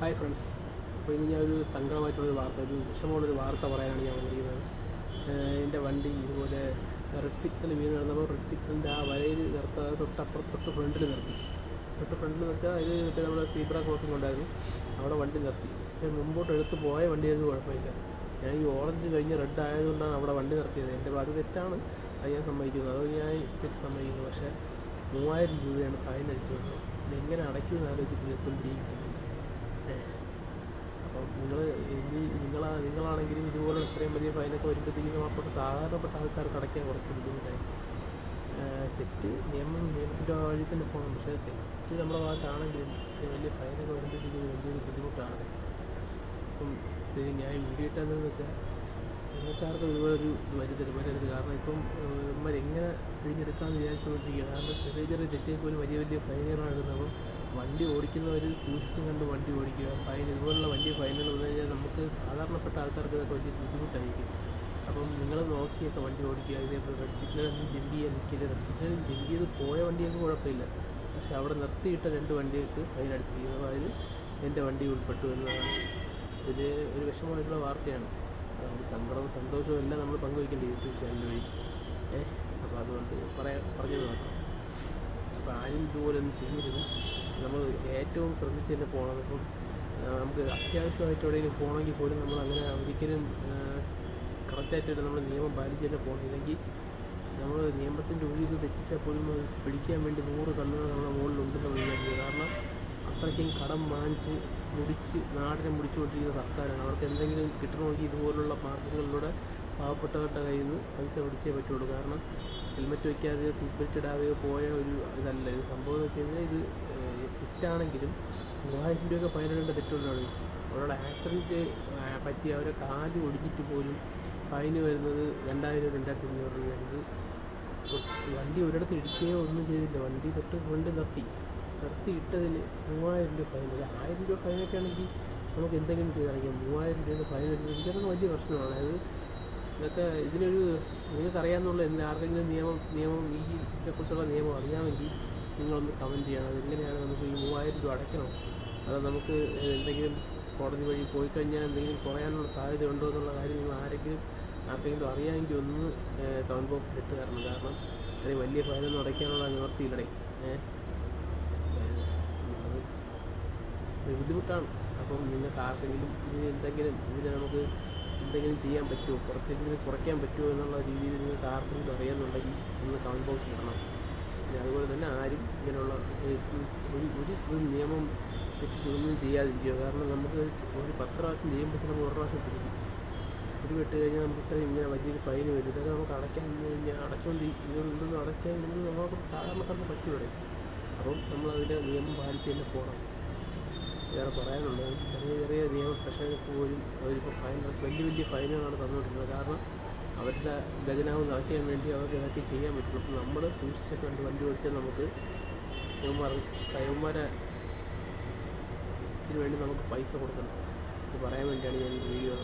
Hi friends. അപ്പോൾ ഇന്ന് ഞാനൊരു സങ്കടമായിട്ടുള്ളൊരു വാർത്ത, ഒരു വിഷമമുള്ളൊരു വാർത്ത പറയാനാണ് ഞാൻ വന്നിരിക്കുന്നത്. എൻ്റെ വണ്ടി ഇതുപോലെ റെഡ് സിഗ്നൽ വീണ് കിടന്നപ്പോൾ റെഡ് സിഗ്നലിൻ്റെ ആ വരയിൽ നിർത്താതെ തൊട്ട് ഫ്രണ്ടിൽ നിർത്തി. ഫ്രണ്ടിൽ വെച്ചാൽ അതിൽ മറ്റേ നമ്മുടെ സീബ്ര ക്രോസിംഗ് ഉണ്ടായിരുന്നു, അവിടെ വണ്ടി നിർത്തി. പക്ഷേ മുമ്പോട്ട് എടുത്ത് പോയ വണ്ടിയായിരുന്നു, കുഴപ്പമില്ല. ഞാൻ ഈ ഓറഞ്ച് കഴിഞ്ഞ് റെഡ് ആയതുകൊണ്ടാണ് അവിടെ വണ്ടി നിർത്തിയത്. എൻ്റെ അത് തെറ്റാണ്, അത് ഞാൻ സമ്മതിക്കുന്നു, അത് ഞാൻ തെറ്റ് സമ്മതിക്കുന്നു. പക്ഷേ 3000 രൂപയാണ് ഫൈൻ അടിച്ചു വന്നത്. ഇതെങ്ങനെ അടയ്ക്കുമെന്ന് ആലോചിച്ചിട്ട് എത്തും പിടിയിരിക്കുന്നു. അപ്പം നിങ്ങളാണെങ്കിലും ഇതുപോലെ ഇത്രയും വലിയ ഫൈനൊക്കെ വരുമ്പോഴത്തേക്കും അപ്പോൾ സാധാരണപ്പെട്ട ആൾക്കാർക്ക് അടയ്ക്കാൻ കുറച്ച് ബുദ്ധിമുട്ടായി. തെറ്റ് നിയമത്തിൻ്റെ വഴി തന്നെ പോകണം. പക്ഷേ തെറ്റ് നമ്മുടെ ഭാഗത്താണെങ്കിലും ഇത്രയും വലിയ ഫൈനൊക്കെ വരുമ്പോഴത്തേക്കും വലിയൊരു ബുദ്ധിമുട്ടാണ്. ഇപ്പം ഇത് ഞാൻ വീഡിയോ ഇട്ടെന്ന് വെച്ചാൽ നിങ്ങൾക്കാർക്കും ഇതുപോലൊരു വരരുത്. കാരണം ഇപ്പം ഇവന്മാരെങ്ങനെ പിഴിഞ്ഞെടുക്കാമെന്ന് വിചാരിച്ചുകൊണ്ടിരിക്കുകയാണ്. കാരണം ചെറിയ ചെറിയ തെറ്റിൽ പോലും വലിയ വലിയ ഫൈനുകളാണ് ഇടുന്നത്. അപ്പം വണ്ടി ഓടിക്കുന്നവർ സൂക്ഷിച്ചും കണ്ട് വണ്ടി ഓടിക്കുക. ഫൈൻ ഇതുപോലുള്ള വലിയ ഫൈനുകൾ വന്നു കഴിഞ്ഞാൽ നമുക്ക് സാധാരണപ്പെട്ട ആൾക്കാർക്ക് ഇതൊക്കെ വലിയ ബുദ്ധിമുട്ടായിരിക്കും. അപ്പം നിങ്ങൾ നോക്കിയൊക്കെ വണ്ടി ഓടിക്കുക. ഇതേപോലെ റെഡ് സിഗ്നലൊന്നും ജമ്പ് ചെയ്യാൻ നിൽക്കില്ല. റെഡ് സിഗ്നൽ ജമ്പ് ചെയ്ത് പോയ വണ്ടിയൊക്കെ കുഴപ്പമില്ല, പക്ഷെ അവിടെ നിർത്തിയിട്ട 2 വണ്ടികൾക്ക് ഫൈൻ അടിച്ചിരിക്കുന്നു. അപ്പോൾ അതിൽ എൻ്റെ വണ്ടി ഉൾപ്പെട്ടു എന്നതാണ് ഇതിൽ ഒരു വിഷമമായിട്ടുള്ള വാർത്തയാണ്. അതുകൊണ്ട് സങ്കടവും സന്തോഷവും എല്ലാം നമ്മൾ പങ്കുവയ്ക്കേണ്ട യൂട്യൂബ് ചാനൽ വഴി. അപ്പോൾ അതുകൊണ്ട് പറഞ്ഞത് മാത്രം. അപ്പോൾ ആരും ഇതുപോലെ ഒന്നും ചെയ്യരുത്. നമ്മൾ ഏറ്റവും ശ്രദ്ധിച്ച് തന്നെ പോകണം. ഇപ്പം നമുക്ക് അത്യാവശ്യമായിട്ട് എവിടെയെങ്കിലും പോകണമെങ്കിൽ പോലും നമ്മൾ അങ്ങനെ ഒരിക്കലും കറക്റ്റായിട്ട് നമ്മൾ നിയമം പാലിച്ച് തന്നെ പോകണം. ഇല്ലെങ്കിൽ നമ്മൾ നിയമത്തിൻ്റെ ഉള്ളിൽ തെറ്റിച്ചാൽ പോലും പിടിക്കാൻ വേണ്ടി 100 കണ്ണുകൾ നമ്മുടെ മുകളിലുണ്ടെന്ന് വിചാരിക്കുക. കാരണം അത്രയ്ക്കും കടം വാങ്ങിച്ച് നാടിനെ മുടിച്ചുകൊണ്ടിരിക്കുന്ന സർക്കാരാണ്. അവർക്ക് എന്തെങ്കിലും കിട്ടണമെങ്കിൽ ഇതുപോലുള്ള മാർഗ്ഗങ്ങളിലൂടെ പാവപ്പെട്ടവരുടെ കയ്യിൽ നിന്ന് പൈസ പിടിച്ചേ പറ്റുള്ളൂ. കാരണം ഹെൽമെറ്റ് വയ്ക്കാതെയോ സീറ്റ് ബെൽറ്റ് ഇടാതെയോ പോയ ഒരു ഇതല്ല ഇത്. സംഭവം എന്ന് വെച്ച് കഴിഞ്ഞാൽ ഇത് തെറ്റാണെങ്കിലും 3000 രൂപയൊക്കെ ഫൈൻ ഇടേണ്ട തെറ്റുള്ളതാണ്. അവരുടെ ആക്സിഡൻറ്റ് പറ്റി അവരെ കാല് ഒടിഞ്ഞിട്ട് പോലും ഫൈന് വരുന്നത് 2000-2500 രൂപയാണ്. ഇത് വണ്ടി ഒരിടത്ത് ഇടിക്കുകയോ ഒന്നും ചെയ്തില്ല. വണ്ടി തൊട്ട് നിർത്തിയിട്ടതിന് 3000 രൂപ ഫൈൻ. 1000 രൂപ ഫൈനൊക്കെ ആണെങ്കിൽ നമുക്ക് എന്തെങ്കിലും ചെയ്തറിയാം. 3000 രൂപയുടെ ഫൈൻ എനിക്കതൊക്കെ വലിയ പ്രശ്നമാണ്. അതായത് ഇതൊക്കെ നിങ്ങൾക്കറിയാമെന്നുള്ള ആർക്കെങ്കിലും നിയമം ഇതിനെക്കുറിച്ചുള്ള നിയമം അറിയാമെങ്കിൽ നിങ്ങളൊന്ന് കമൻറ്റ് ചെയ്യണം. അതെങ്ങനെയാണ് നമുക്ക് ഈ 3000 രൂപ അടയ്ക്കണോ, അതോ നമുക്ക് എന്തെങ്കിലും കോടതി വഴി പോയി കഴിഞ്ഞാൽ എന്തെങ്കിലും കുറയാനുള്ള സാധ്യത ഉണ്ടോ എന്നുള്ള കാര്യം നിങ്ങൾ ആർക്കെങ്കിലും അറിയാമെങ്കിൽ ഒന്ന് കമൻറ്റ് ബോക്സിലിട്ട് തരണം. കാരണം അത്രയും വലിയ ഫൈനൊന്നും അടയ്ക്കാനുള്ള നിവർത്തിയില്ലടേ. അത് ബുദ്ധിമുട്ടാണ്. അപ്പം നിങ്ങൾക്ക് ആർക്കെങ്കിലും ഇതിന് നമുക്ക് എന്തെങ്കിലും ചെയ്യാൻ പറ്റുമോ, കുറച്ചെങ്കിലും കുറയ്ക്കാൻ പറ്റുമോ എന്നുള്ള രീതിയിൽ നിങ്ങൾക്ക് ആർക്കെങ്കിലും അറിയാമെന്നുണ്ടെങ്കിൽ ഒന്ന് കമൻറ്റ് ബോക്സിൽ ഇടണം. പിന്നെ അതുപോലെ തന്നെ ആരും ഇങ്ങനെയുള്ള ഒരു നിയമം തെറ്റിച്ചൊന്നും ചെയ്യാതിരിക്കുക. കാരണം നമുക്ക് ഒരു 10 പ്രാവശ്യം ചെയ്യുമ്പോഴത്തേക്കും നമുക്ക് 1 പ്രാവശ്യം പിടിവെട്ട് കഴിഞ്ഞാൽ നമുക്ക് ഇത്രയും ഇങ്ങനെ വലിയൊരു ഫൈൻ വരും. ഇതൊക്കെ നമുക്ക് അടയ്ക്കാൻ കഴിഞ്ഞാൽ ഇതൊന്നും അടയ്ക്കാൻ നമുക്ക് സാധാരണക്കാർക്ക് പറ്റുവിടെ. അപ്പം നമ്മളതിൻ്റെ നിയമം പാലിച്ച് തന്നെ പോകണം. വേറെ പറയാനുള്ളത് ചെറിയ നിയമം പ്രശ്നങ്ങൾക്ക് പോലും അവരിപ്പോൾ വലിയ ഫൈനുകളാണ് തന്നുകൊണ്ടിരുന്നത്. കാരണം അവരുടെ ഖജനാവ് നിറയ്ക്കാൻ വേണ്ടി അവർക്ക് ഇതൊക്കെ ചെയ്യാൻ പറ്റുള്ളൂ. അപ്പോൾ നമ്മൾ സൂക്ഷിച്ചൊക്കെ വണ്ടി ഓടിച്ചാൽ നമുക്ക് കൈവന്മാരെ ഇതിനു വേണ്ടി നമുക്ക് പൈസ കൊടുക്കണം. ഇത് പറയാൻ വേണ്ടിയാണ് ഞാൻ ഈ വീഡിയോ